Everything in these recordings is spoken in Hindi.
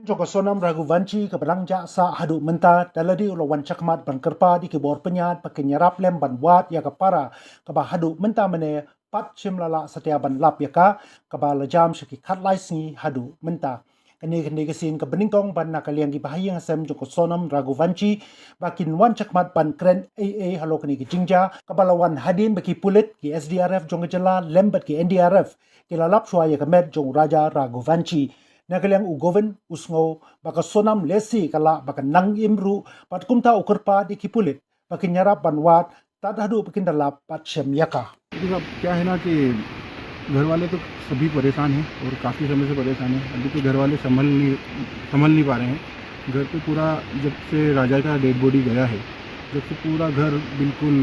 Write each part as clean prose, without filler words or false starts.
Joko Sonam Raghuvanshi kebelang jaksa hadu menta daladi ulawan cakmat bangkerpa di kibor penyat pakai nyerap lem banwat ya kepara keba hadu menta mene pat cimlala setia ban lap ya ka keba lejam syaki kat laisni hadu menta kini kesin kebeningkong ban nakaliang di bahaya sem Joko Sonam Raghuvanshi bakin wan cakmat ban kren AA halo kini kijingja keba lawan hadin baki pulit ki SDRF jong jela lembet ki NDRF kilalap suaya kemet jong Raja Raghuvanshi Nakaliang ugoven usngo baka sonam lesi kala baka nang imru pat kumta ukurpa di kipulit baki nyarap banwat tat hadu बकिन दलाप pat shem yaka। देखिए अब क्या है ना कि घर वाले तो सभी परेशान हैं और काफ़ी समय से परेशान हैं। अभी तो घर वाले संभल नहीं पा रहे हैं। घर पे पूरा जब से राजा का डेड बॉडी गया है जब से पूरा घर बिल्कुल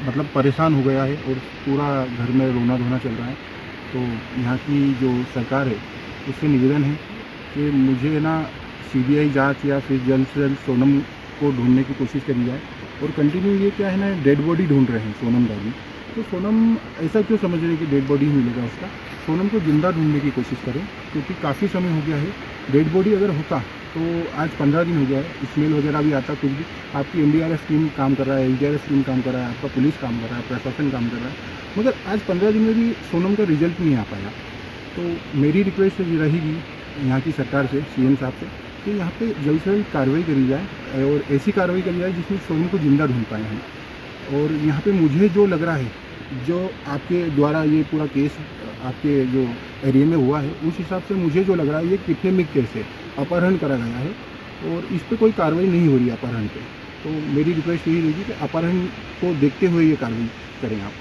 मतलब परेशान हो गया है और पूरा घर में रोना धोना चल रहा है। तो यहाँ की जो सरकार है उससे निवेदन है कि मुझे ना CBI जांच या फिर जल्द से जल्द सोनम को ढूंढने की कोशिश करी जाए। और कंटिन्यू ये क्या है ना डेड बॉडी ढूंढ रहे हैं सोनम का भी, तो सोनम ऐसा क्यों समझ रहे हैं कि डेड बॉडी ही मिलेगा उसका। सोनम को जिंदा ढूंढने की कोशिश करें क्योंकि काफ़ी समय हो गया है। डेड बॉडी अगर होता तो आज 15 दिन हो गया है, स्मेल वगैरह भी आता, कुछ भी आपकी NDRF टीम काम कर रहा है, LDRF टीम काम कर रहा है, आपका पुलिस काम कर रहा है, प्रशासन काम कर रहा है, मगर आज 15 दिन में भी सोनम का रिजल्ट नहीं आ पाया। तो मेरी रिक्वेस्ट रहेगी यहाँ की सरकार से, CM साहब से, कि यहाँ पे जल्द से जल्द कार्रवाई करी जाए और ऐसी कार्रवाई करी जाए जिसमें सोनम को जिंदा ढूंढ पाए हम। और यहाँ पे मुझे जो लग रहा है जो आपके द्वारा ये पूरा केस आपके जो एरिया में हुआ है उस हिसाब से मुझे जो लग रहा है ये किडनैपिंग केस है, अपहरण करा गया है और इस पर कोई कार्रवाई नहीं हो रही है अपहरण पे। तो मेरी रिक्वेस्ट यही रहेगी कि अपहरण को देखते हुए ये कार्रवाई करें आप।